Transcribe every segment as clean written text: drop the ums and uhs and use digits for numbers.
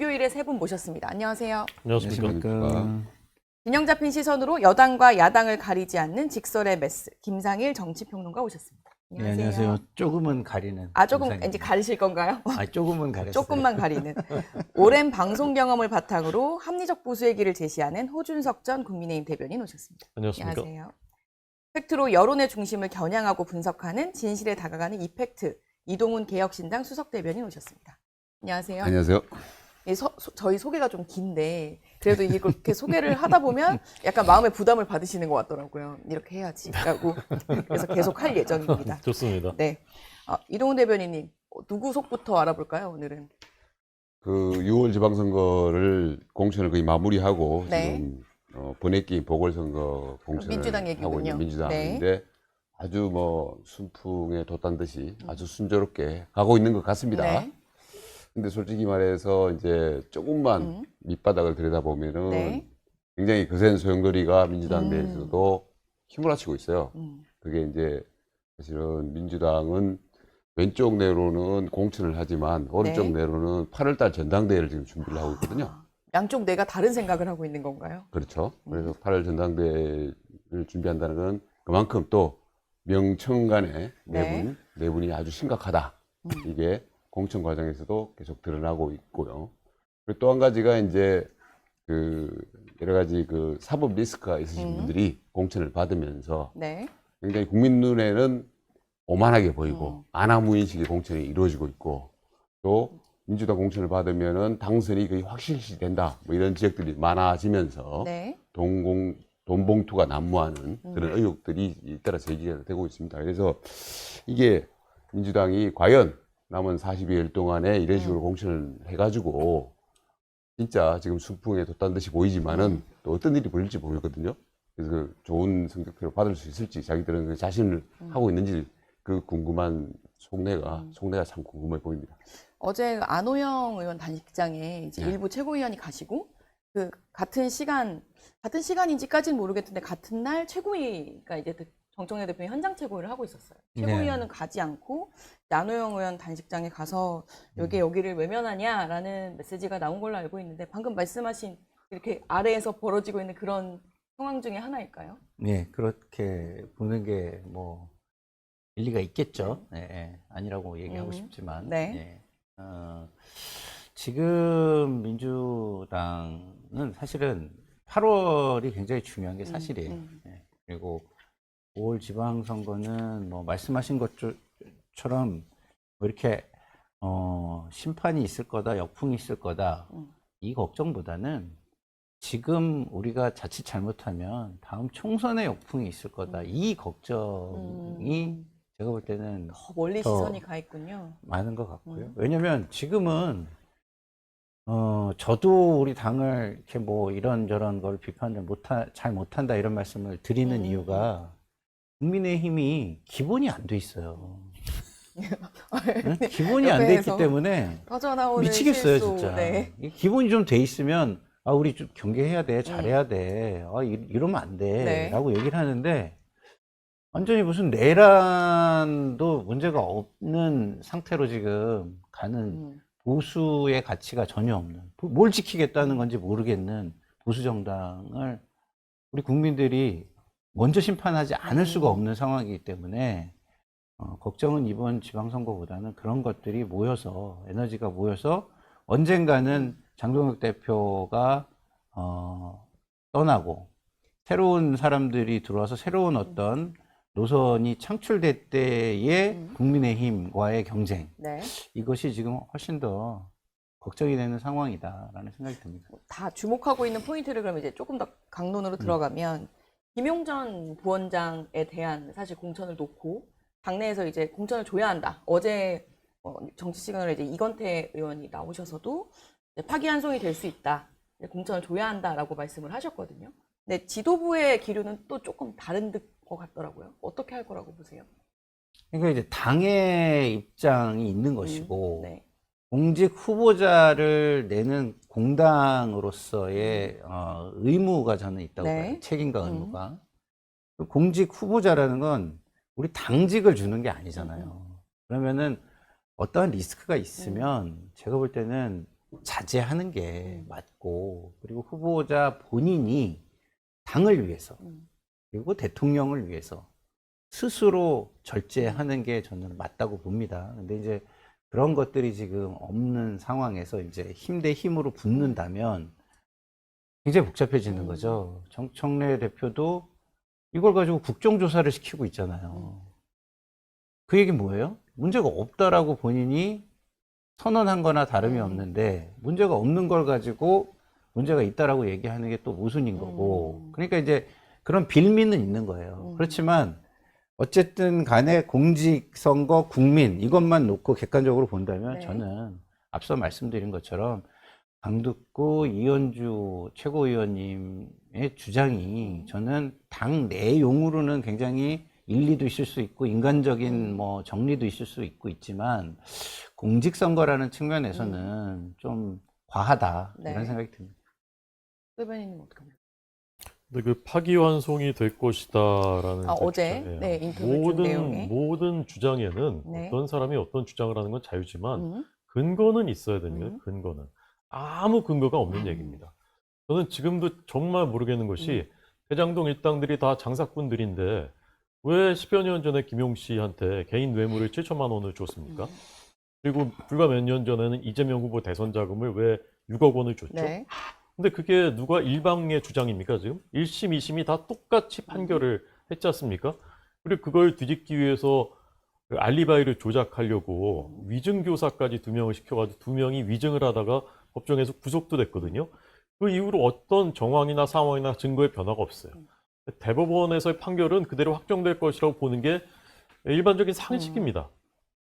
목요일에 세 분 모셨습니다. 안녕하세요. 안녕하십니까. 균형 잡힌 시선으로 여당과 야당을 가리지 않는 직설의 메스 김상일 정치평론가 오셨습니다. 네, 안녕하세요. 조금은 가리는. 조금 김상입니다. 이제 가리실 건가요? 조금은 가렸어요. 조금만 가리는. 오랜 방송 경험을 바탕으로 합리적 보수의 길을 제시하는 호준석 전 국민의힘 대변인 오셨습니다. 안녕하십니까. 안녕하세요. 팩트로 여론의 중심을 겨냥하고 분석하는 진실에 다가가는 이팩트 이동훈 개혁신당 수석 대변인 오셨습니다. 안녕하세요. 안녕하세요. 저희 소개가 좀 긴데 그래도 이렇게 소개를 하다 보면 약간 마음의 부담을 받으시는 것 같더라고요. 이렇게 해야지 라고 그래서 계속 할 예정입니다. 좋습니다. 네, 이동훈 대변인님 누구 속부터 알아볼까요? 오늘은 그 6월 지방선거를 공천을 거의 마무리하고 네. 지금 번외기 보궐선거 공천을 민주당 하고 얘기군요. 있는 민주당인데 네. 아주 뭐 순풍에 돛단 듯이 아주 순조롭게 가고 있는 것 같습니다. 네. 근데 솔직히 말해서 이제 조금만 밑바닥을 들여다보면은 네. 굉장히 거센 소용돌이가 민주당 내에서도 힘을 합치고 있어요. 음. 그게 이제 사실은 민주당은 왼쪽 내로는 공천을 하지만 오른쪽 네. 내로는 8월달 전당대회를 지금 준비를 하고 있거든요. 양쪽 내가 다른 생각을 하고 있는 건가요? 그렇죠. 그래서 8월 전당대회를 준비한다는 건 그만큼 또 명청간의 네. 내분이 아주 심각하다. 이게 공천 과정에서도 계속 드러나고 있고요. 그리고 또 한 가지가 이제 그 여러 가지 그 사법 리스크가 있으신 분들이 공천을 받으면서 네. 굉장히 국민 눈에는 오만하게 보이고 안하무인식의 공천이 이루어지고 있고 또 민주당 공천을 받으면은 당선이 거의 확실시 된다. 뭐 이런 지역들이 많아지면서 네. 돈 봉투가 난무하는 그런 의혹들이 잇따라 제기가 되고 있습니다. 그래서 이게 민주당이 과연 남은 42일 동안에 이런 식으로 공천을 해가지고 진짜 지금 순풍에 돛단 듯이 보이지만은 또 어떤 일이 벌릴지 모르거든요. 그래서 그 좋은 성적표를 받을 수 있을지 자기들은 그 자신을 하고 있는지 그 궁금한 속내가 참 궁금해 보입니다. 어제 안호영 의원 단식장에 이제 네. 일부 최고위원이 가시고 그 같은 시간인지까지는 모르겠는데 같은 날 최고위가 이제 정청래 대표님 현장 최고위를 하고 있었어요. 최고위원은 가지 않고 안호영 의원 단식장에 가서 여기를 외면하냐라는 메시지가 나온 걸로 알고 있는데 방금 말씀하신 이렇게 아래에서 벌어지고 있는 그런 상황 중에 하나일까요? 네, 그렇게 보는 게 뭐 일리가 있겠죠. 아니라고 얘기하고 싶지만. 네. 지금 민주당은 사실은 8월이 굉장히 중요한 게 사실이에요. 그리고 5월 지방선거는 뭐 말씀하신 것처럼 뭐 이렇게 심판이 있을 거다, 역풍이 있을 거다 이 걱정보다는 지금 우리가 자칫 잘못하면 다음 총선에 역풍이 있을 거다 이 걱정이 제가 볼 때는 멀리 시선이 가 있군요. 많은 것 같고요. 왜냐면 지금은 저도 우리 당을 이렇게 뭐 이런저런 걸 비판을 잘 못한다 이런 말씀을 드리는 이유가 국민의힘이 기본이 안 돼 있어요. 응? 기본이 안 돼 있기 때문에 빠져나오는 미치겠어요, 실수. 진짜. 네. 이 기본이 좀 돼 있으면 우리 좀 경계해야 돼, 잘해야 돼, 이러면 안 돼, 네. 라고 얘기를 하는데 완전히 무슨 내란도 문제가 없는 상태로 지금 가는 보수의 가치가 전혀 없는, 뭘 지키겠다는 건지 모르겠는 보수 정당을 우리 국민들이 먼저 심판하지 않을 수가 없는 상황이기 때문에 걱정은 이번 지방선거보다는 그런 것들이 모여서 에너지가 모여서 언젠가는 장동혁 대표가 떠나고 새로운 사람들이 들어와서 새로운 어떤 노선이 창출될 때의 국민의힘과의 경쟁 네. 이것이 지금 훨씬 더 걱정이 되는 상황이다라는 생각이 듭니다. 다 주목하고 있는 포인트를 그럼 이제 조금 더 강론으로 들어가면 김용전 부원장에 대한 사실 공천을 놓고 당내에서 이제 공천을 줘야 한다. 어제 정치 시간으로 이제 이건태 의원이 나오셔서도 이제 파기환송이 될 수 있다. 공천을 줘야 한다라고 말씀을 하셨거든요. 근데 지도부의 기류는 또 조금 다른 것 같더라고요. 어떻게 할 거라고 보세요? 그러니까 이제 당의 입장이 있는 것이고 네. 공직 후보자를 내는 공당으로서의 의무가 저는 있다고 네. 봐요. 책임과 의무가. 공직 후보자라는 건 우리 당직을 주는 게 아니잖아요. 그러면은 어떠한 리스크가 있으면 제가 볼 때는 자제하는 게 맞고, 그리고 후보자 본인이 당을 위해서 그리고 대통령을 위해서 스스로 절제하는 게 저는 맞다고 봅니다. 근데 이제 그런 것들이 지금 없는 상황에서 이제 힘 대 힘으로 붙는다면 굉장히 복잡해지는 거죠. 정청래 대표도 이걸 가지고 국정조사를 시키고 있잖아요. 그 얘기는 뭐예요? 문제가 없다라고 본인이 선언한 거나 다름이 없는데, 문제가 없는 걸 가지고 문제가 있다라고 얘기하는 게 또 모순인 거고. 그러니까 이제 그런 빌미는 있는 거예요. 그렇지만 어쨌든 간에 공직선거, 국민 이것만 놓고 객관적으로 본다면 네. 저는 앞서 말씀드린 것처럼 강두구 이현주 최고위원님의 주장이 저는 당 내용으로는 굉장히 일리도 있을 수 있고 인간적인 뭐 정리도 있을 수 있지만 공직선거라는 측면에서는 좀 과하다, 네. 이런 생각이 듭니다. 대변인님 어떻게 합니까? 근데 그 파기환송이 될 것이다라는 이제 어제 주장이에요. 네, 인터뷰 준 내용에 모든 주장에는 네. 어떤 사람이 어떤 주장을 하는 건 자유지만 근거는 있어야 됩니다. 근거는 아무 근거가 없는 얘기입니다. 저는 지금도 정말 모르겠는 것이 대장동 일당들이 다 장사꾼들인데 왜 10여 년 전에 김용 씨한테 개인 뇌물을 7천만 원을 줬습니까? 그리고 불과 몇 년 전에는 이재명 후보 대선 자금을 왜 6억 원을 줬죠? 네. 근데 그게 누가 일방의 주장입니까, 지금? 1심, 2심이 다 똑같이 판결을 했지 않습니까? 그리고 그걸 뒤집기 위해서 그 알리바이를 조작하려고 위증교사까지 2명을 시켜가지고 2명이 위증을 하다가 법정에서 구속도 됐거든요. 그 이후로 어떤 정황이나 상황이나 증거의 변화가 없어요. 대법원에서의 판결은 그대로 확정될 것이라고 보는 게 일반적인 상식입니다.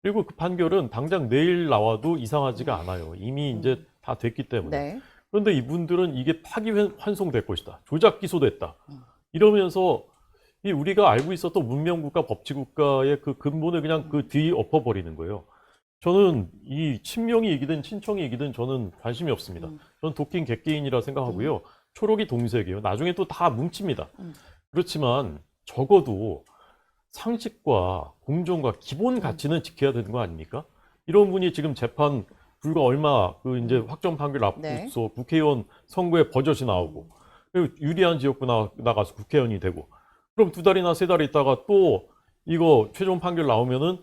그리고 그 판결은 당장 내일 나와도 이상하지가 않아요. 이미 이제 다 됐기 때문에. 네. 그런데 이분들은 이게 파기환송될 것이다. 조작 기소됐다. 이러면서 이 우리가 알고 있었던 문명국가, 법치국가의 그 근본을 그냥 그 뒤 엎어버리는 거예요. 저는 이 친명이 이기든 친청이 이기든 저는 관심이 없습니다. 저는 도끼인 객개인이라 생각하고요. 초록이 동색이에요. 나중에 또 다 뭉칩니다. 그렇지만 적어도 상식과 공정과 기본 가치는 지켜야 되는 거 아닙니까? 이런 분이 지금 재판 불과 얼마 그 이제 확정 판결 앞두서 네. 국회의원 선거에 버젓이 나오고 그리고 유리한 지역구 나가서 국회의원이 되고 그럼 2달이나 3달 있다가 또 이거 최종 판결 나오면은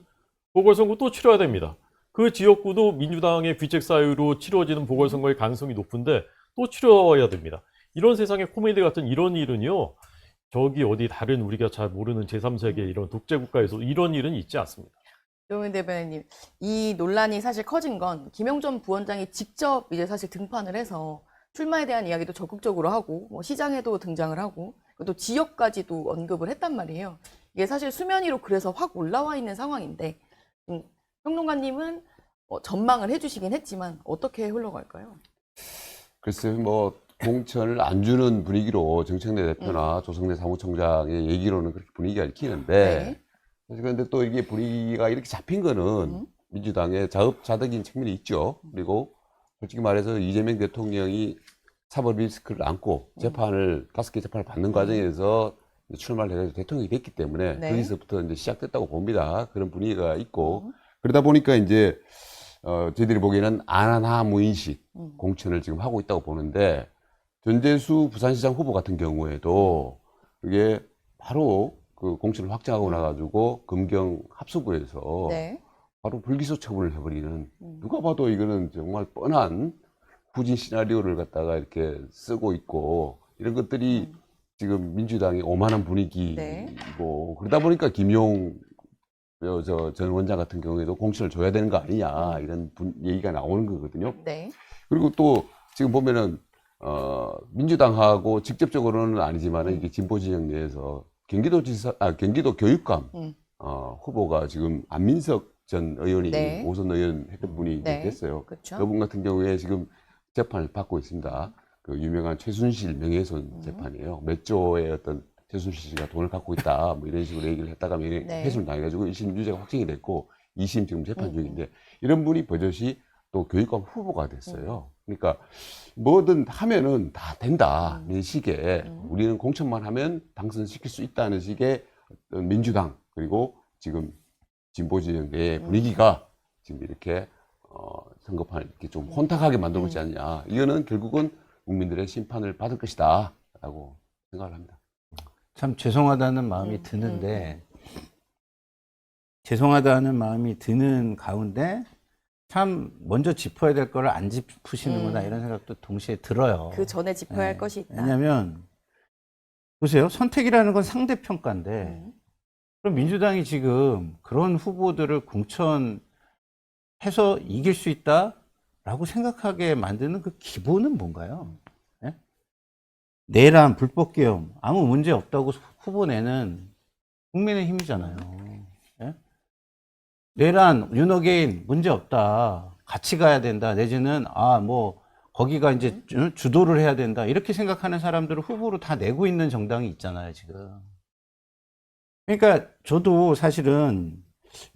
보궐선거 또 치러야 됩니다. 그 지역구도 민주당의 귀책 사유로 치러지는 보궐선거의 가능성이 높은데 또 치러야 됩니다. 이런 세상에 코미디 같은 이런 일은요. 저기 어디 다른 우리가 잘 모르는 제3세계 이런 독재국가에서 이런 일은 있지 않습니다. 조민 대변인님, 이 논란이 사실 커진 건 김용 전 부원장이 직접 이제 사실 등판을 해서 출마에 대한 이야기도 적극적으로 하고 뭐 시장에도 등장을 하고 또 지역까지도 언급을 했단 말이에요. 이게 사실 수면 위로 그래서 확 올라와 있는 상황인데 평론가님은 전망을 해주시긴 했지만 어떻게 흘러갈까요? 글쎄요, 뭐 공천을 안 주는 분위기로 정청래 대표나 조성래 사무총장의 얘기로는 그렇게 분위기가 읽히는데 그런데 또 이게 분위기가 이렇게 잡힌 거는 민주당의 자업자득인 측면이 있죠. 그리고 솔직히 말해서 이재명 대통령이 사법 리스크를 안고 재판을 5개 재판을 받는 과정에서 출마를 해가지고 대통령이 됐기 때문에 네. 거기서부터 이제 시작됐다고 봅니다. 그런 분위기가 있고 그러다 보니까 이제 저희들이 보기에는 안하무인식 공천을 지금 하고 있다고 보는데 전재수 부산시장 후보 같은 경우에도 이게 바로 그 공천을 확정하고 나가지고 금경 합수부에서 네. 바로 불기소 처분을 해버리는 누가 봐도 이거는 정말 뻔한 후진 시나리오를 갖다가 이렇게 쓰고 있고 이런 것들이 지금 민주당의 오만한 분위기고 네. 그러다 보니까 김용 전 원장 같은 경우에도 공천을 줘야 되는 거 아니냐 이런 얘기가 나오는 거거든요. 네. 그리고 또 지금 보면은 민주당하고 직접적으로는 아니지만 이게 진보 진영 내에서 경기도 교육감 후보가 지금 안민석 전 의원이 네. 5선 의원 했던 분이 네. 됐어요. 그렇죠. 그분 같은 경우에 지금 재판을 받고 있습니다. 그 유명한 최순실 명예훼손 재판이에요. 몇 조의 어떤 최순실 씨가 돈을 갖고 있다 뭐 이런 식으로 얘기를 했다가 네. 훼손을 당해가지고 1심 유죄가 확정이 됐고 2심 지금 재판 중인데 이런 분이 버젓이 또 교육감 후보가 됐어요. 그러니까 뭐든 하면은 다 된다는 식의 우리는 공천만 하면 당선시킬 수 있다는 식의 어떤 민주당 그리고 지금 진보 진영 내의 분위기가 지금 이렇게 선거판을 이렇게 좀 혼탁하게 만들고 있지 않냐. 이거는 결국은 국민들의 심판을 받을 것이다. 라고 생각을 합니다. 참 죄송하다는 마음이 드는데, 죄송하다는 마음이 드는 가운데, 참 먼저 짚어야 될 거를 안 짚으시는구나 이런 생각도 동시에 들어요. 그 전에 짚어야 할 것이 있다. 왜냐면, 보세요. 선택이라는 건 상대평가인데, 그럼 민주당이 지금 그런 후보들을 공천해서 이길 수 있다라고 생각하게 만드는 그 기본은 뭔가요? 예? 내란, 불법계엄, 아무 문제 없다고 후보 내는 국민의힘이잖아요. 예? 내란, 윤어게인 문제 없다. 같이 가야 된다. 내지는, 거기가 이제 주도를 해야 된다. 이렇게 생각하는 사람들을 후보로 다 내고 있는 정당이 있잖아요, 지금. 그러니까 저도 사실은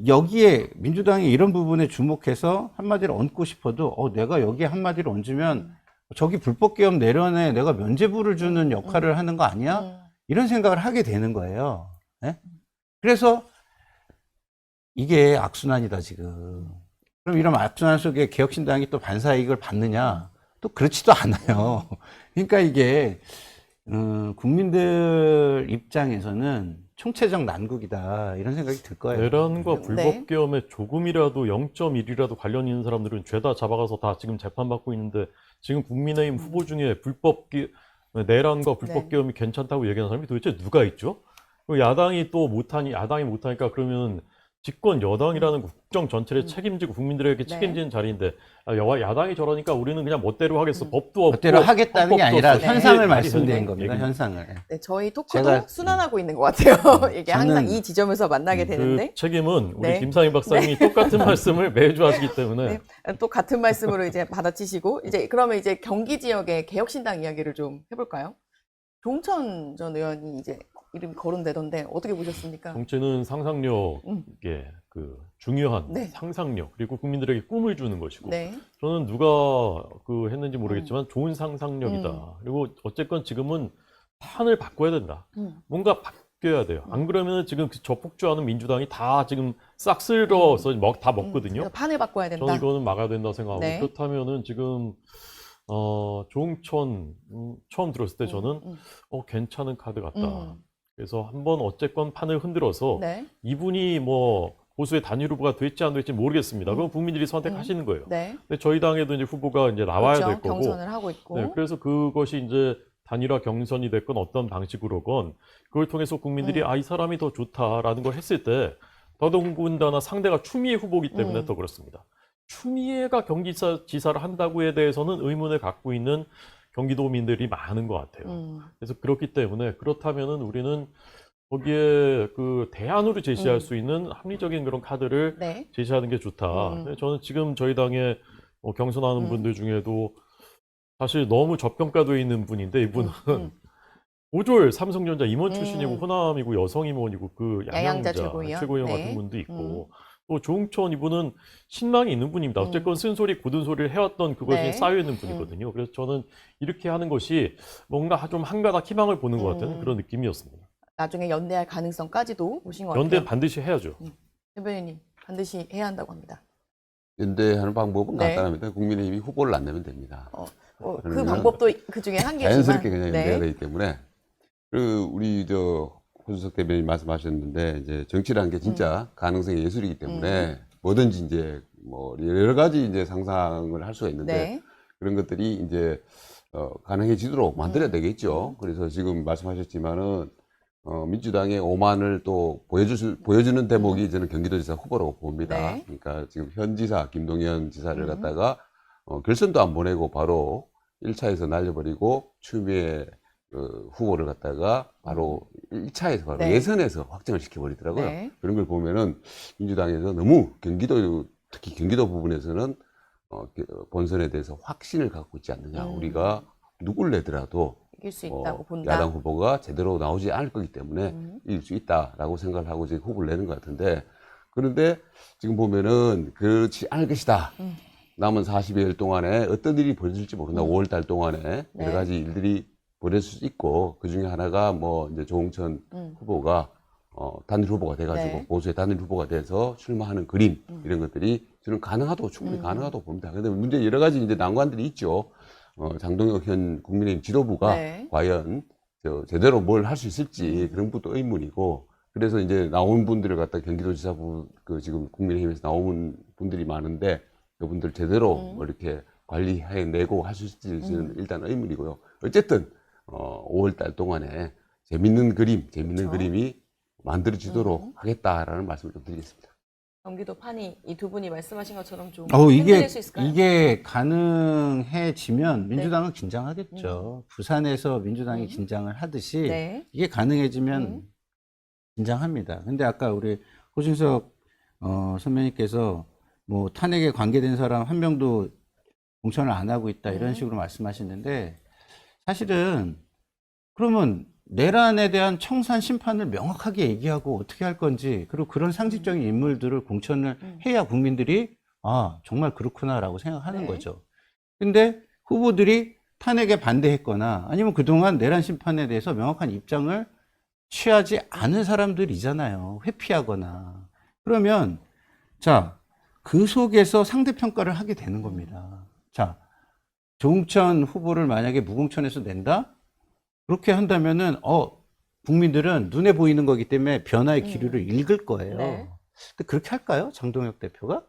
여기에 민주당이 이런 부분에 주목해서 한마디로 얹고 싶어도 내가 여기에 한마디로 얹으면 저기 불법계엄 내란에 내가 면죄부를 주는 역할을 하는 거 아니야? 이런 생각을 하게 되는 거예요. 네? 그래서 이게 악순환이다 지금. 그럼 이런 악순환 속에 개혁신당이 또 반사이익을 받느냐? 또 그렇지도 않아요. 그러니까 이게 국민들 입장에서는 총체적 난국이다 이런 생각이 들 거예요. 내란과 불법계엄에 조금이라도 0.1이라도 관련 있는 사람들은 죄다 잡아가서 다 지금 재판받고 있는데 지금 국민의힘 후보 중에 내란과 불법계엄이 괜찮다고 얘기하는 사람이 도대체 누가 있죠? 야당이 못하니까 그러면 집권 여당이라는 국정 전체를 책임지고 국민들에게 책임지는 자리인데 야당이 저러니까 우리는 그냥 멋대로 하겠어. 법도 없고 멋대로 하겠다는 게 아니라 없어. 현상을 이게 말씀드린 겁니다. 얘기입니다. 현상을. 네, 저희 토크도 제가- 순환하고 있는 것 같아요. 이게 항상 이 지점에서 만나게 되는데 그 책임은 우리 네. 김상희 박사님이 똑같은 말씀을 매주 하시기 때문에 네, 또 같은 말씀으로 이제 받아치시고 이제 그러면 이제 경기 지역의 개혁신당 이야기를 좀 해볼까요? 조홍천 전 의원이 이제 이름이 거론되던데 어떻게 보셨습니까? 정치는 상상력에 중요한 네. 상상력 그리고 국민들에게 꿈을 주는 것이고 네. 저는 누가 했는지 모르겠지만 좋은 상상력이다. 그리고 어쨌건 지금은 판을 바꿔야 된다. 뭔가 바뀌어야 돼요. 안 그러면 지금 저 폭주하는 민주당이 다 지금 싹 쓸어서 다 먹거든요. 그래서 판을 바꿔야 된다. 저는 이거는 막아야 된다 생각하고 네. 그렇다면은 지금 조홍천 처음 들었을 때 저는 괜찮은 카드 같다. 그래서 한번 어쨌건 판을 흔들어서 네. 이분이 보수의 단일 후보가 될지 안 될지 모르겠습니다. 그건 국민들이 선택하시는 거예요. 네. 근데 저희 당에도 이제 후보가 이제 나와야 그렇죠. 될 거고. 경선을 하고 있고. 네, 그래서 그것이 이제 단일화 경선이 됐건 어떤 방식으로건 그걸 통해서 국민들이 이 사람이 더 좋다라는 걸 했을 때 더더군다나 상대가 추미애 후보이기 때문에 더 그렇습니다. 추미애가 경기지사를 한다고에 대해서는 의문을 갖고 있는 경기도민들이 많은 것 같아요. 그래서 그렇기 때문에 그렇다면은 우리는 거기에 그 대안으로 제시할 수 있는 합리적인 그런 카드를 네. 제시하는 게 좋다. 저는 지금 저희 당에 경선하는 분들 중에도 사실 너무 저평가되어 있는 분인데 이분은 오졸 삼성전자 임원 출신이고 호남이고 여성 임원이고 그 양양자 최고위원 네. 같은 분도 있고 또 조홍천 이분은 신망이 있는 분입니다. 어쨌건 쓴소리 굳은 소리를 해왔던 그것이 네. 쌓여 있는 분이거든요. 그래서 저는 이렇게 하는 것이 뭔가 좀 한가닥 희망을 보는 것 같은 그런 느낌이었습니다. 나중에 연대할 가능성까지도 보신 것 같아요. 연대 반드시 해야죠. 대변인님 반드시 해야 한다고 합니다. 연대하는 방법은 네. 간단합니다. 국민의힘이 후보를 안 내면 됩니다. 그 그러면 방법도 그 중에 한 개지만 자연스럽게 그냥 연대가 네. 되기 때문에 우리 호수석 대변인 말씀하셨는데 이제 정치라는 게 진짜 가능성의 예술이기 때문에 뭐든지 이제 여러 가지 이제 상상을 할 수가 있는데 네. 그런 것들이 이제 가능해지도록 만들어야 되겠죠. 그래서 지금 말씀하셨지만은 민주당의 오만을 또 보여주는 대목이 저는 경기도지사 후보라고 봅니다. 네. 그러니까 지금 현 지사 김동연 지사를 갖다가 결선도 안 보내고 바로 1차에서 날려버리고 추미애 후보를 갖다가 바로 1차에서 바로 네. 예선에서 확정을 시켜버리더라고요. 네. 그런 걸 보면은 민주당에서 너무 특히 경기도 부분에서는 본선에 대해서 확신을 갖고 있지 않느냐. 우리가 누굴 내더라도 이길 수 있다고 본다. 야당 후보가 제대로 나오지 않을 거기 때문에 이길 수 있다라고 생각을 하고 지금 후보를 내는 것 같은데 그런데 지금 보면은 그렇지 않을 것이다. 남은 40여일 동안에 어떤 일이 벌어질지 모른다. 5월 달 동안에 네. 여러 가지 일들이 벌어질 수 있고 그 중에 하나가 이제 조홍천 후보가 단일 후보가 돼가지고 네. 보수의 단일 후보가 돼서 출마하는 그림 이런 것들이 저는 가능하다고 충분히 음. 가능하다고 봅니다. 근데 문제 여러 가지 이제 난관들이 있죠. 장동혁 현 국민의힘 지도부가 네. 과연 제대로 뭘 할 수 있을지 그런 것도 의문이고, 그래서 이제 나온 분들을 갖다 경기도지사부 지금 국민의힘에서 나온 분들이 많은데 그분들 제대로 뭐 이렇게 관리해내고 할 수 있을지는 일단 의문이고요. 어쨌든 5월 달 동안에 재밌는 그렇죠. 그림이 만들어지도록 하겠다라는 말씀을 좀 드리겠습니다. 경기도 판이 이 두 분이 말씀하신 것처럼 좀 이게, 흔들릴 수 있을까요? 이게 가능해지면 민주당은 긴장하겠죠. 부산에서 민주당이 음. 긴장을 하듯이 네. 이게 가능해지면 긴장합니다. 근데 아까 우리 호준석 선배님께서 뭐 탄핵에 관계된 사람 한 명도 공천을 안 하고 있다 이런 식으로 말씀하시는데, 사실은 그러면 내란에 대한 청산 심판을 명확하게 얘기하고 어떻게 할 건지, 그리고 그런 상징적인 인물들을 공천을 해야 국민들이 정말 그렇구나라고 생각하는 네. 거죠. 근데 후보들이 탄핵에 반대했거나 아니면 그동안 내란 심판에 대해서 명확한 입장을 취하지 않은 사람들이잖아요. 회피하거나. 그러면 자, 그 속에서 상대평가를 하게 되는 겁니다. 자, 조응천 후보를 만약에 무공천에서 낸다? 그렇게 한다면은 국민들은 눈에 보이는 거기 때문에 변화의 기류를 읽을 거예요. 네. 근데 그렇게 할까요? 장동혁 대표가?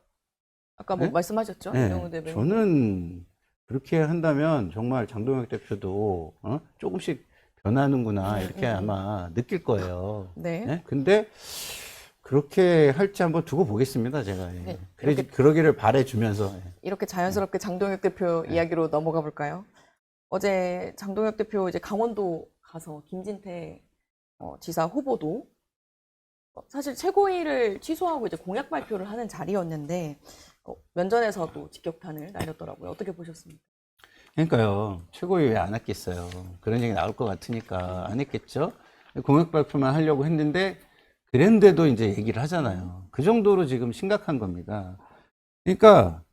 아까 뭐 네? 말씀하셨죠? 네. 이동우 대변인. 저는 그렇게 한다면 정말 장동혁 대표도 조금씩 변하는구나 이렇게 아마 느낄 거예요. 네. 네? 근데 그렇게 할지 한번 두고 보겠습니다, 제가. 예. 네, 그러기를 바래주면서. 예. 이렇게 자연스럽게 장동혁 대표 이야기로 넘어가 볼까요? 어제 장동혁 대표 이제 강원도 가서 김진태 지사 후보도 사실 최고위를 취소하고 이제 공약 발표를 하는 자리였는데 면전에서도 직격탄을 날렸더라고요. 어떻게 보셨습니까? 그러니까요. 최고위 왜 안 했겠어요. 그런 얘기 나올 것 같으니까 안 했겠죠. 공약 발표만 하려고 했는데 그랬는데도 이제 얘기를 하잖아요. 그 정도로 지금 심각한 겁니다. 그러니까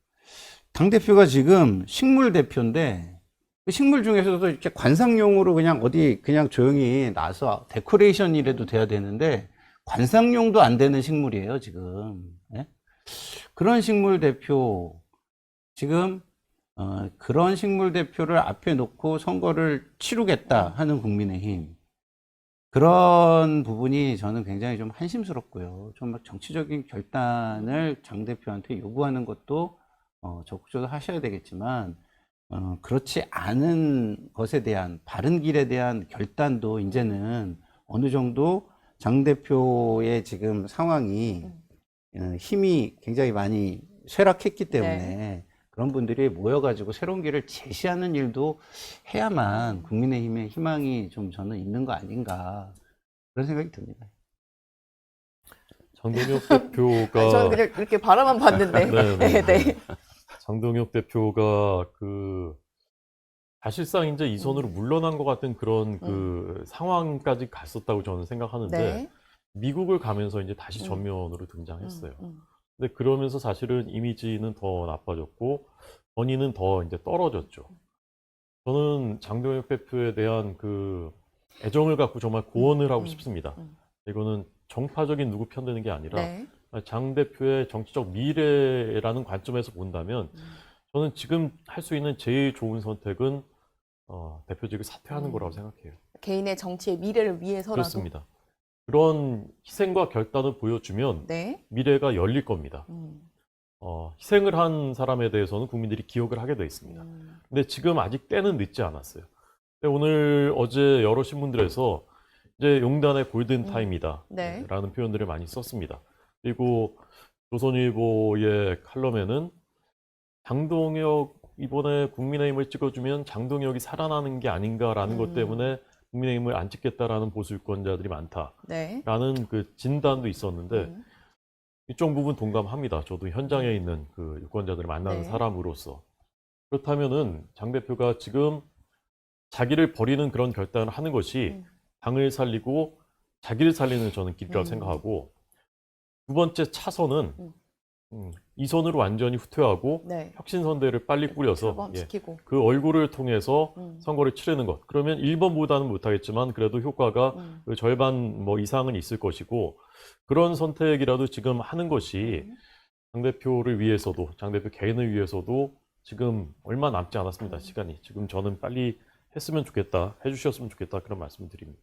당대표가 지금 식물 대표인데 그 식물 중에서도 이렇게 관상용으로 그냥 어디 그냥 조용히 나서 데코레이션이라도 돼야 되는데 관상용도 안 되는 식물이에요, 지금. 예? 그런 식물 대표, 지금 그런 식물 대표를 앞에 놓고 선거를 치르겠다 하는 국민의힘, 그런 부분이 저는 굉장히 좀 한심스럽고요. 좀 정치적인 결단을 장 대표한테 요구하는 것도 적극적으로 하셔야 되겠지만, 그렇지 않은 것에 대한, 바른 길에 대한 결단도 이제는 어느 정도 장 대표의 지금 상황이 힘이 굉장히 많이 쇠락했기 때문에 그런 분들이 모여가지고 새로운 길을 제시하는 일도 해야만 국민의힘의 희망이 좀 저는 있는 거 아닌가 그런 생각이 듭니다. 장동혁 대표가 저는 그냥 그렇게 바라만 봤는데. 네. 네. 장동혁 대표가 사실상 이제 이 손으로 물러난 것 같은 그런 상황까지 갔었다고 저는 생각하는데 네. 미국을 가면서 이제 다시 전면으로 등장했어요. 근데 그러면서 사실은 이미지는 더 나빠졌고 권위는 더 이제 떨어졌죠. 저는 장동혁 대표에 대한 그 애정을 갖고 정말 고언을 하고 싶습니다. 이거는 정파적인 누구 편드는 게 아니라 네. 장 대표의 정치적 미래라는 관점에서 본다면 저는 지금 할 수 있는 제일 좋은 선택은 대표직을 사퇴하는 거라고 생각해요. 개인의 정치의 미래를 위해서라도. 그렇습니다. 그런 희생과 결단을 보여주면 네. 미래가 열릴 겁니다. 희생을 한 사람에 대해서는 국민들이 기억을 하게 돼 있습니다. 근데 지금 아직 때는 늦지 않았어요. 근데 어제 여러 신문들에서 이제 용단의 골든타임이다 네. 라는 표현들을 많이 썼습니다. 그리고 조선일보의 칼럼에는 장동혁 이번에 국민의힘을 찍어주면 장동혁이 살아나는 게 아닌가라는 것 때문에 국민의힘을 안 찍겠다라는 보수 유권자들이 많다라는 네. 그 진단도 있었는데 이쪽 부분 동감합니다. 저도 현장에 있는 그 유권자들을 만나는 네. 사람으로서. 그렇다면은 장 대표가 지금 자기를 버리는 그런 결단을 하는 것이 당을 살리고 자기를 살리는 저는 길이라고 생각하고, 두 번째 차선은 이 선으로 완전히 후퇴하고 네. 혁신선대를 빨리 꾸려서 출범시키고. 그 얼굴을 통해서 선거를 치르는 것. 그러면 1번보다는 못하겠지만 그래도 효과가 그 절반 뭐 이상은 있을 것이고, 그런 선택이라도 지금 하는 것이 당대표를 위해서도, 당대표 개인을 위해서도 지금 얼마 남지 않았습니다. 시간이. 지금 저는 빨리 했으면 좋겠다, 해주셨으면 좋겠다, 그런 말씀을 드립니다.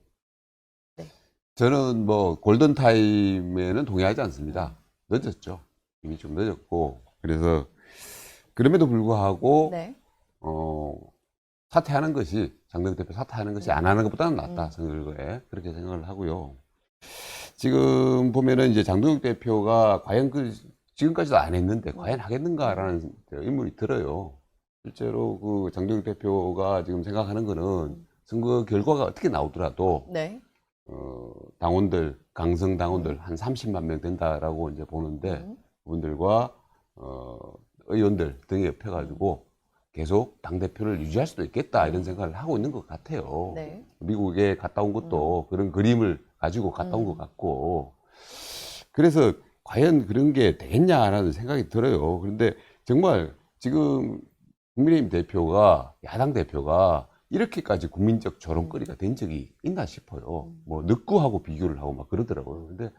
저는 뭐 골든타임에는 동의하지 않습니다. 늦었죠. 이미 좀 늦었고. 그래서 그럼에도 불구하고 네. 사퇴하는 것이, 장동혁 대표 사퇴하는 것이 안 하는 것보다는 낫다. 선거에 그렇게 생각을 하고요. 지금 보면은 이제 장동혁 대표가 과연 지금까지도 안 했는데 과연 하겠는가라는 의문이 들어요. 실제로 그 장동혁 대표가 지금 생각하는 거는 선거 결과가 어떻게 나오더라도 네. 당원들, 강성 당원들 한 30만 명 된다라고 이제 보는데 그분들과 의원들 등에 엮여가지고 계속 당대표를 유지할 수도 있겠다 이런 생각을 하고 있는 것 같아요. 네. 미국에 갔다 온 것도 그런 그림을 가지고 갔다 온 것 같고, 그래서 과연 그런 게 되겠냐라는 생각이 들어요. 그런데 정말 지금 국민의힘 대표가, 야당 대표가 이렇게까지 국민적 조롱거리가 된 적이 있나 싶어요. 뭐 늑구하고 비교를 하고 막 그러더라고요. 근데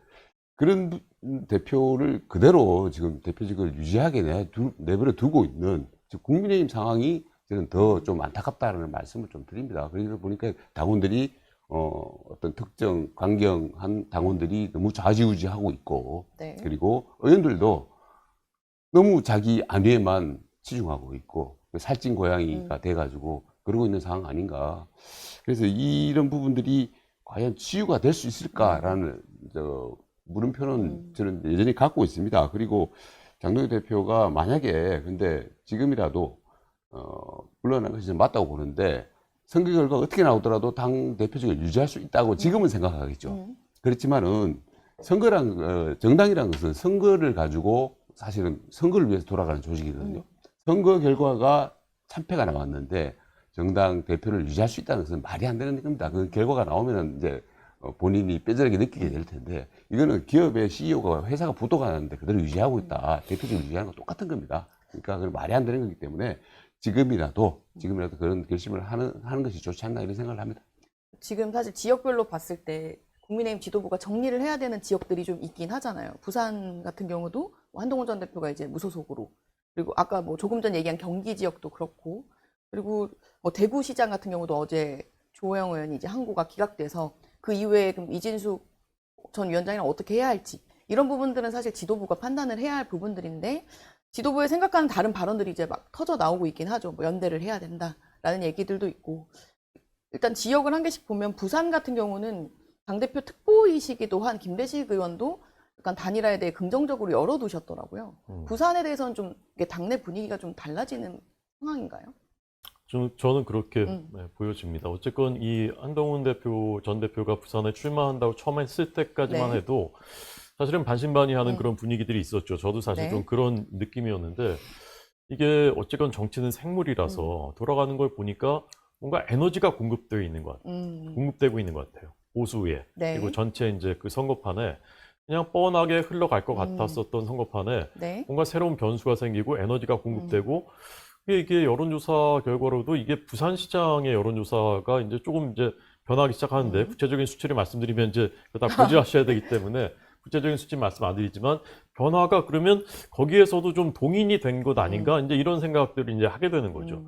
그런 대표를 그대로 지금 대표직을 유지하게 내버려 두고 있는 국민의힘 상황이 저는 더 좀 안타깝다는 말씀을 좀 드립니다. 그러다 보니까 당원들이 어떤 특정 강경한 당원들이 너무 좌지우지하고 있고, 네. 그리고 의원들도 너무 자기 안위에만 치중하고 있고 살찐 고양이가 돼가지고 그러고 있는 상황 아닌가. 그래서 이런 부분들이 과연 치유가 될 수 있을까라는 물음표는 저는 여전히 갖고 있습니다. 그리고 장동혁 대표가 만약에 근데 지금이라도 물러난 것이 맞다고 보는데, 선거 결과가 어떻게 나오더라도 당 대표직을 유지할 수 있다고 지금은 생각하겠죠. 그렇지만은 정당이라는 것은 선거를 가지고 사실은 선거를 위해서 돌아가는 조직이거든요. 선거 결과가 참패가 나왔는데 정당 대표를 유지할 수 있다는 것은 말이 안 되는 겁니다. 그 결과가 나오면 이제 본인이 뼈저리게 느끼게 될 텐데, 이거는 기업의 CEO가 회사가 부도가 났는데 그대로 유지하고 있다. 대표직을 유지하는 거 똑같은 겁니다. 그러니까 그건 말이 안 되는 거기 때문에 지금이라도 그런 결심을 하는 것이 좋지 않나 이런 생각을 합니다. 지금 사실 지역별로 봤을 때 국민의힘 지도부가 정리를 해야 되는 지역들이 좀 있긴 하잖아요. 부산 같은 경우도 뭐 한동훈 전 대표가 이제 무소속으로, 그리고 아까 뭐 조금 전 얘기한 경기 지역도 그렇고, 그리고 뭐 대구시장 같은 경우도 어제 조호영 의원이 이제 항고가 기각돼서 그 이후에 그럼 이진숙 전 위원장이랑 어떻게 해야 할지, 이런 부분들은 사실 지도부가 판단을 해야 할 부분들인데, 지도부의 생각과는 다른 발언들이 이제 막 터져 나오고 있긴 하죠. 뭐 연대를 해야 된다라는 얘기들도 있고. 일단 지역을 한 개씩 보면 부산 같은 경우는 당대표 특보이시기도 한 김대식 의원도 약간 단일화에 대해 긍정적으로 열어두셨더라고요. 부산에 대해서는 좀 이게 당내 분위기가 좀 달라지는 상황인가요? 저는 그렇게 보여집니다. 어쨌건 이 한동훈 전 대표가 부산에 출마한다고 처음 했을 때까지만 네. 해도 사실은 반신반의하는 그런 분위기들이 있었죠. 저도 사실 네. 좀 그런 느낌이었는데, 이게 어쨌건 정치는 생물이라서 돌아가는 걸 보니까 뭔가 에너지가 공급되어 있는 것 같아요. 공급되고 있는 것 같아요. 보수에. 네. 그리고 전체 이제 그 선거판에 그냥 뻔하게 흘러갈 것 같았었던 선거판에 네. 뭔가 새로운 변수가 생기고 에너지가 공급되고, 이게 여론조사 결과로도 이게 부산시장의 여론조사가 이제 조금 이제 변하기 시작하는데, 구체적인 수치를 말씀드리면 이제 다 고지하셔야 되기 때문에 구체적인 수치 말씀 안 드리지만, 변화가 그러면 거기에서도 좀 동인이 된 것 아닌가, 이제 이런 생각들을 이제 하게 되는 거죠.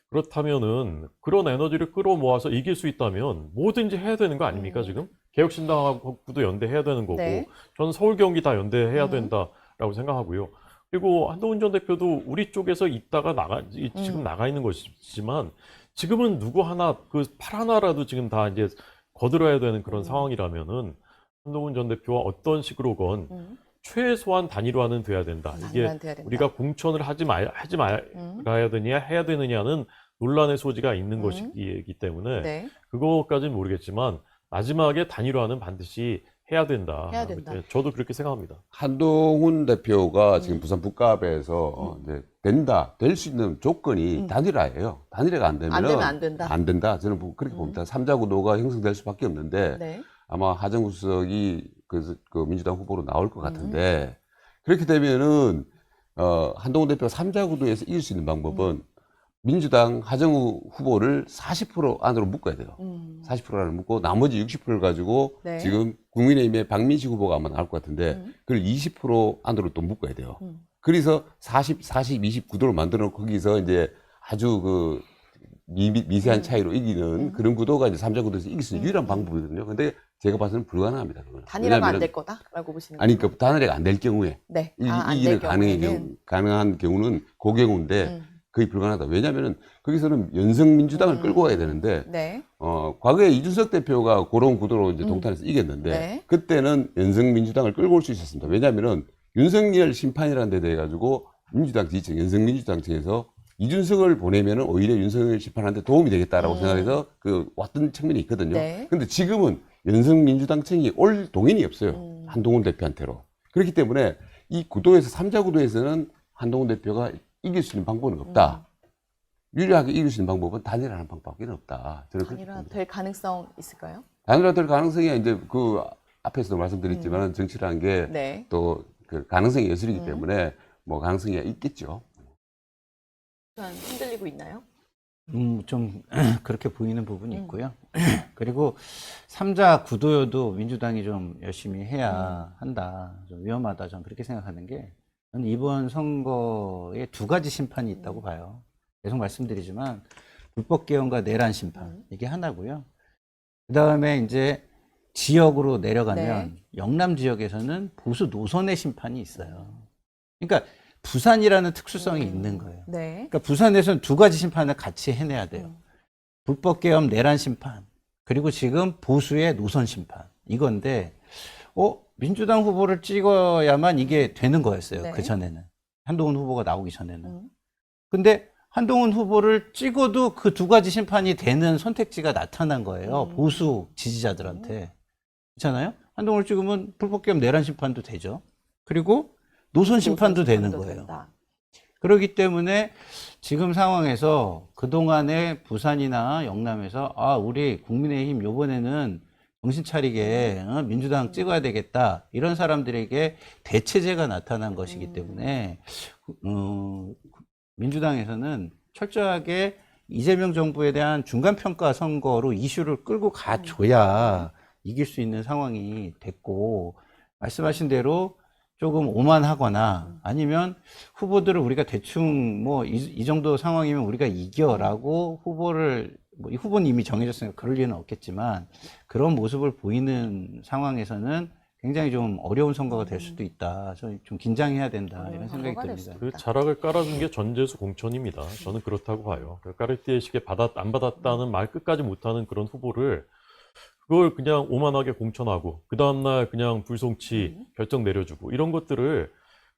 그렇다면은 그런 에너지를 끌어모아서 이길 수 있다면 뭐든지 해야 되는 거 아닙니까? 지금 개혁신당하고도 연대해야 되는 거고, 네. 저는 서울 경기 다 연대해야 된다라고 생각하고요. 그리고 한동훈 전 대표도 우리 쪽에서 있다가 지금 나가 있는 것이지만, 지금은 누구 하나 팔 하나라도 지금 다 이제 거들어야 되는 그런 상황이라면은 한동훈 전 대표와 어떤 식으로건 최소한 단일화는 돼야 된다. 이게 단일화는 돼야 된다. 우리가 공천을 하지 말아야 되냐 해야 되느냐는 논란의 소지가 있는 것이기 때문에 네. 그것까지는 모르겠지만 마지막에 단일화는 반드시 해야 된다. 해야 된다. 저도 그렇게 생각합니다. 한동훈 대표가 지금 부산 북갑에서 이제 될 수 있는 조건이 단일화예요. 단일화가 안 되면 안 되면 안 된다. 안 된다. 저는 그렇게 봅니다. 3자 구도가 형성될 수밖에 없는데 네. 아마 하정우 수석이 그 민주당 후보로 나올 것 같은데, 그렇게 되면은 한동훈 대표가 3자 구도에서 이길 수 있는 방법은 민주당 하정우 후보를 40% 안으로 묶어야 돼요. 40% 안으로 묶고 나머지 60%를 가지고 네. 지금 국민의힘의 박민식 후보가 아마 나올 것 같은데 그걸 20% 안으로 또 묶어야 돼요. 그래서 40, 20 구도를 만들어 놓고 거기서 이제 아주 그 미세한 차이로 이기는 그런 구도가 이제 3자 구도에서 이길 수 있는 유일한 방법이거든요. 근데 제가 봐서는 불가능합니다. 그거는. 단일화가 안 왜냐하면은- 될 거다라고 보시는 아니, 거죠? 그 단일화가 안 될 경우에 네. 이기는 가능한 경우는 그 경우인데 거의 불가능하다. 왜냐하면은 거기서는 연성민주당을 끌고 가야 되는데 네. 과거에 이준석 대표가 그런 구도로 이제 동탄에서 이겼는데 네. 그때는 연성민주당을 끌고 올 수 있었습니다. 왜냐하면은 윤석열 심판이라는 데 대해 가지고 민주당 지지층, 연성민주당 측에서 이준석을 보내면은 오히려 윤석열 심판한테 도움이 되겠다라고 생각해서 그 왔던 측면이 있거든요. 네. 근데 지금은 연성민주당층이 올 동인이 없어요. 한동훈 대표한테로. 그렇기 때문에 이 구도에서 3자 구도에서는 한동훈 대표가 이길 수 있는 방법은 없다. 유리하게 이길 수 있는 방법은 단일화하는 방법밖에 없다. 저는 그렇게 단일화 봅니다. 될 가능성 있을까요? 단일화 될 가능성이 이제 그 앞에서도 말씀드렸지만 정치라는 게 네. 또 그 가능성의 예술이기 때문에 뭐 가능성이 있겠죠. 일단 흔들리고 있나요? 좀 그렇게 보이는 부분이 있고요. 그리고 3자 구도여도 민주당이 좀 열심히 해야 한다. 좀 위험하다. 저는 그렇게 생각하는 게 저는 이번 선거에 두 가지 심판이 있다고 봐요. 계속 말씀드리지만 불법 개헌과 내란 심판 이게 하나고요. 그 다음에 이제 지역으로 내려가면 영남 지역에서는 보수 노선의 심판이 있어요. 그러니까 부산이라는 특수성이 있는 거예요. 네. 그러니까 부산에서는 두 가지 심판을 같이 해내야 돼요. 불법 개헌 내란 심판, 그리고 지금 보수의 노선 심판. 이건데, 민주당 후보를 찍어야만 이게 되는 거였어요. 네. 그 전에는. 한동훈 후보가 나오기 전에는. 근데 한동훈 후보를 찍어도 그 두 가지 심판이 되는 선택지가 나타난 거예요. 보수 지지자들한테. 그렇잖아요? 한동훈을 찍으면 불법 개헌 내란 심판도 되죠. 그리고 노선 심판도 되는 거예요. 된다. 그렇기 때문에 지금 상황에서 그동안에 부산이나 영남에서 우리 국민의힘 요번에는 정신 차리게 민주당 찍어야 되겠다. 이런 사람들에게 대체제가 나타난 것이기 때문에 민주당에서는 철저하게 이재명 정부에 대한 중간평가 선거로 이슈를 끌고 가줘야 이길 수 있는 상황이 됐고, 말씀하신 대로 조금 오만하거나 아니면 후보들을 우리가 대충 뭐 이 정도 상황이면 우리가 이겨라고 후보를 이 후보는 이미 정해졌으니까 그럴 리는 없겠지만 그런 모습을 보이는 상황에서는 굉장히 좀 어려운 선거가 될 수도 있다. 좀 긴장해야 된다 이런 생각이 선거가 될 듭니다. 수 그 자락을 깔아준 게 전재수 공천입니다. 저는 그렇다고 봐요. 까르띠에식에 안 받았다는 말 끝까지 못하는 그런 후보를 그걸 그냥 오만하게 공천하고 그 다음날 그냥 불송치 결정 내려주고 이런 것들을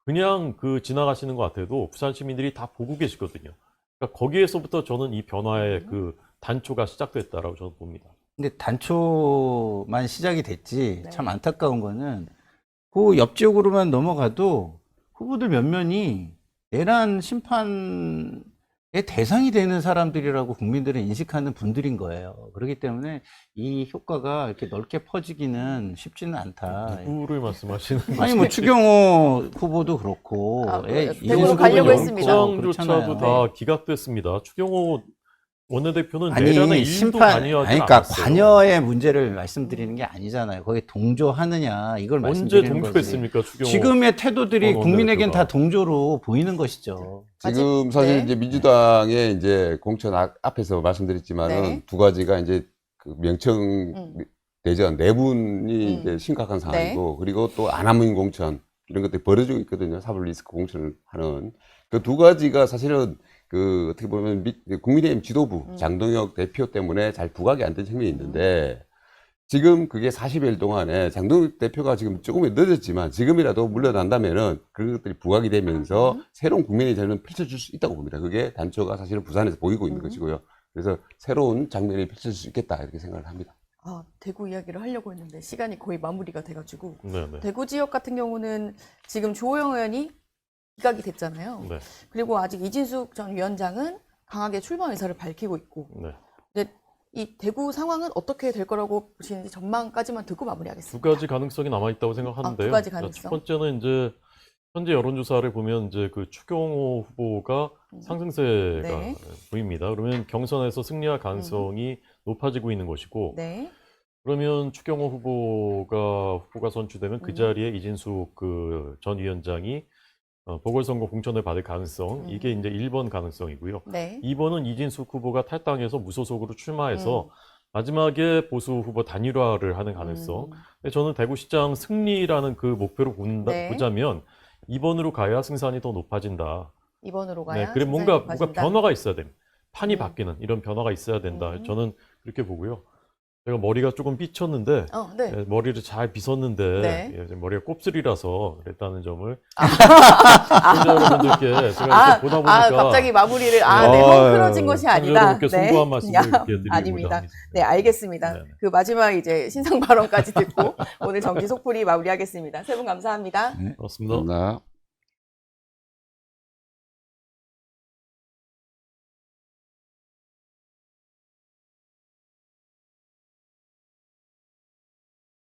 그냥 그 지나가시는 것 같아도 부산 시민들이 다 보고 계시거든요. 그러니까 거기에서부터 저는 이 변화의 그 단초가 시작됐다라고 저는 봅니다. 근데 단초만 시작이 됐지 참 안타까운 거는 그 옆 지역으로만 넘어가도 후보들 몇 면이 내란 심판의 대상이 되는 사람들이라고 국민들은 인식하는 분들인 거예요. 그렇기 때문에 이 효과가 이렇게 넓게 퍼지기는 쉽지는 않다. 누구를 말씀하시는 거죠? 아니 뭐 추경호 후보도 그렇고 대구로 가려고 했습니다. 영장조차도 다 기각됐습니다. 추경호 원내대표는 내란에 아니 일도 심판 관여하지 그러니까 않았어요. 관여의 문제를 말씀드리는 게 아니잖아요. 거기에 동조하느냐 이걸 언제 말씀드리는 거지. 동조했습니까, 추경호? 지금의 태도들이 원 국민에겐 원내대표가. 다 동조로 보이는 것이죠. 지금 사실 네. 이제 민주당의 이제 공천 앞에서 말씀드렸지만은 네. 두 가지가 이제 그 명청 대전 내분이 이제 심각한 상황이고 그리고 또 안하문 공천 이런 것들이 벌어지고 있거든요. 사법 리스크 공천을 하는 그 두 가지가 사실은 그 어떻게 보면 국민의힘 지도부 장동혁 대표 때문에 잘 부각이 안 된 측면이 있는데 지금 그게 40일 동안에 장동혁 대표가 지금 조금 늦었지만 지금이라도 물러난다면은 그런 것들이 부각이 되면서 새로운 국민의 전을 펼쳐줄 수 있다고 봅니다. 그게 단초가 사실은 부산에서 보이고 있는 것이고요. 그래서 새로운 장면이 펼쳐질 수 있겠다 이렇게 생각을 합니다. 대구 이야기를 하려고 했는데 시간이 거의 마무리가 돼가지고 네네. 대구 지역 같은 경우는 지금 주호영 의원이 기각이 됐잖아요. 네. 그리고 아직 이진숙 전 위원장은 강하게 출마 의사를 밝히고 있고 네. 근데 이 대구 상황은 어떻게 될 거라고 보시는지 전망까지만 듣고 마무리하겠습니다. 두 가지 가능성이 남아 있다고 생각하는데요. 두 가지 가능성. 첫 번째는 이제 현재 여론조사를 보면 이제 그 추경호 후보가 상승세가 네. 보입니다. 그러면 경선에서 승리할 가능성이 높아지고 있는 것이고, 네. 그러면 추경호 후보가 선출되면 그 자리에 이진숙 그 전 위원장이 보궐선거 공천을 받을 가능성, 이게 이제 1번 가능성이고요. 네. 2번은 이진숙 후보가 탈당해서 무소속으로 출마해서 마지막에 보수 후보 단일화를 하는 가능성. 근데 저는 대구시장 승리라는 그 목표를 네. 보자면 2번으로 가야 승산이 더 높아진다. 2번으로 가야 네, 그래 승산이 뭔가 높아진다. 변화가 있어야 됩니다. 판이 음. 바뀌는 이런 변화가 있어야 된다. 저는 그렇게 보고요. 제가 머리가 조금 삐쳤는데 네. 예, 머리를 잘 빗었는데 네. 예, 머리가 곱슬이라서 그랬다는 점을 시청자 여러분들께 제가 이렇게 보다 보니까 갑자기 마무리를 네, 아유, 헝클어진 것이 시청자 아니다. 여러분께 송구한 말씀을 이렇게 드리고자 아닙니다. 합니다. 네, 알겠습니다. 네. 그 마지막 이제 신상 발언까지 듣고 오늘 정치 속풀이 마무리하겠습니다. 세 분 감사합니다. 고맙습니다. 감사합니다.